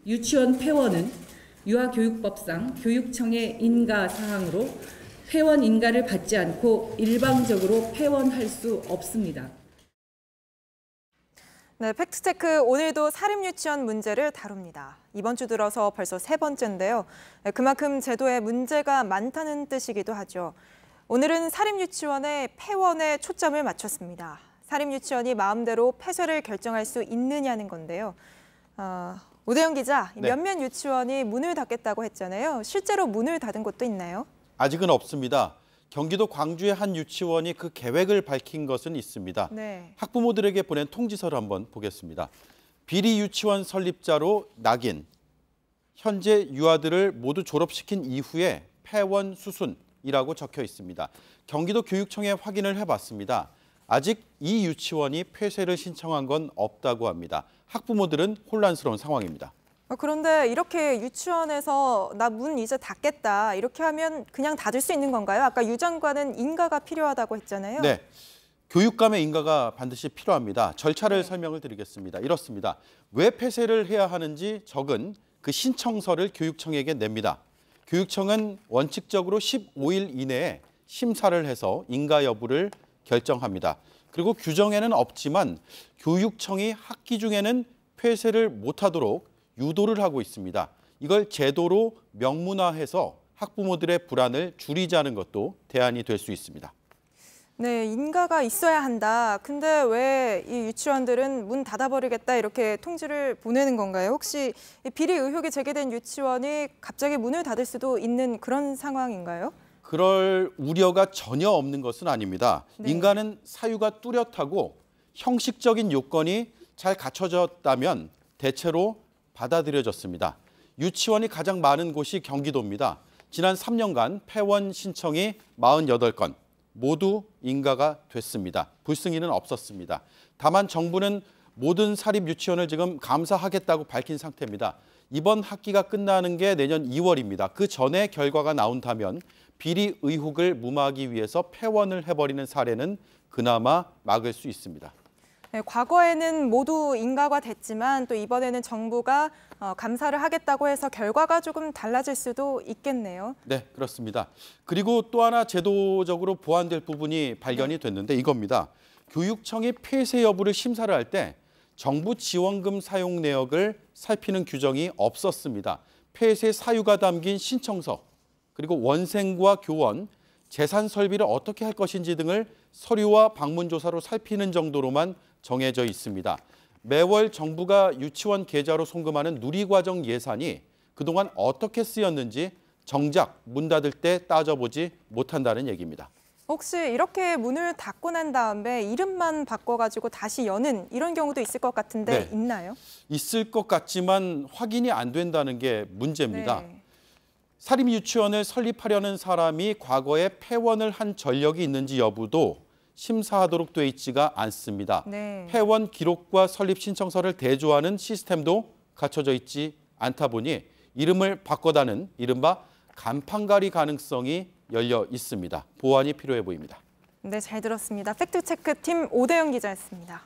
유치원 폐원은 유아교육법상 교육청의 인가 사항으로 폐원 인가를 받지 않고 일방적으로 폐원할 수 없습니다. 네, 팩트체크 오늘도 사립유치원 문제를 다룹니다. 이번 주 들어서 벌써 세 번째인데요. 그만큼 제도에 문제가 많다는 뜻이기도 하죠. 오늘은 사립유치원의 폐원에 초점을 맞췄습니다. 사립유치원이 마음대로 폐쇄를 결정할 수 있느냐는 건데요. 오대영 기자, 네. 몇몇 유치원이 문을 닫겠다고 했잖아요. 실제로 문을 닫은 곳도 있나요? 아직은 없습니다. 경기도 광주의 한 유치원이 그 계획을 밝힌 것은 있습니다. 네. 학부모들에게 보낸 통지서를 한번 보겠습니다. 비리 유치원 설립자로 낙인, 현재 유아들을 모두 졸업시킨 이후에 폐원 수순이라고 적혀 있습니다. 경기도 교육청에 확인을 해봤습니다. 아직 이 유치원이 폐쇄를 신청한 건 없다고 합니다. 학부모들은 혼란스러운 상황입니다. 그런데 이렇게 유치원에서 나 문 이제 닫겠다 이렇게 하면 그냥 닫을 수 있는 건가요? 아까 유 장관은 인가가 필요하다고 했잖아요. 네, 교육감의 인가가 반드시 필요합니다. 절차를 설명을 드리겠습니다. 이렇습니다. 왜 폐쇄를 해야 하는지 적은 그 신청서를 교육청에게 냅니다. 교육청은 원칙적으로 15일 이내에 심사를 해서 인가 여부를 결정합니다. 그리고 규정에는 없지만 교육청이 학기 중에는 폐쇄를 못하도록 유도를 하고 있습니다. 이걸 제도로 명문화해서 학부모들의 불안을 줄이자는 것도 대안이 될 수 있습니다. 네, 인가가 있어야 한다. 근데 왜 이 유치원들은 문 닫아버리겠다 이렇게 통지를 보내는 건가요? 혹시 비리 의혹이 제기된 유치원이 갑자기 문을 닫을 수도 있는 그런 상황인가요? 그럴 우려가 전혀 없는 것은 아닙니다. 네. 인가는 사유가 뚜렷하고 형식적인 요건이 잘 갖춰졌다면 대체로 받아들여졌습니다. 유치원이 가장 많은 곳이 경기도입니다. 지난 3년간 폐원 신청이 48건, 모두 인가가 됐습니다. 불승인은 없었습니다. 다만 정부는 모든 사립 유치원을 지금 감사하겠다고 밝힌 상태입니다. 이번 학기가 끝나는 게 내년 2월입니다. 그 전에 결과가 나온다면 비리 의혹을 무마하기 위해서 폐원을 해버리는 사례는 그나마 막을 수 있습니다. 네, 과거에는 모두 인가가 됐지만 또 이번에는 정부가 감사를 하겠다고 해서 결과가 조금 달라질 수도 있겠네요. 네, 그렇습니다. 그리고 또 하나 제도적으로 보완될 부분이 발견이 됐는데 이겁니다. 교육청이 폐쇄 여부를 심사를 할 때 정부 지원금 사용 내역을 살피는 규정이 없었습니다. 폐쇄 사유가 담긴 신청서, 그리고 원생과 교원, 재산 설비를 어떻게 할 것인지 등을 서류와 방문 조사로 살피는 정도로만 정해져 있습니다. 매월 정부가 유치원 계좌로 송금하는 누리과정 예산이 그동안 어떻게 쓰였는지 정작 문 닫을 때 따져보지 못한다는 얘기입니다. 혹시 이렇게 문을 닫고 난 다음에 이름만 바꿔가지고 다시 여는 이런 경우도 있을 것 같은데 네. 있나요? 있을 것 같지만 확인이 안 된다는 게 문제입니다. 네. 사립 유치원을 설립하려는 사람이 과거에 폐원을 한 전력이 있는지 여부도 심사하도록 돼 있지가 않습니다. 네. 폐원 기록과 설립 신청서를 대조하는 시스템도 갖춰져 있지 않다 보니 이름을 바꿔다는 이른바 간판가리 가능성이 열려 있습니다. 보완이 필요해 보입니다. 네, 잘 들었습니다. 팩트체크팀 오대영 기자였습니다.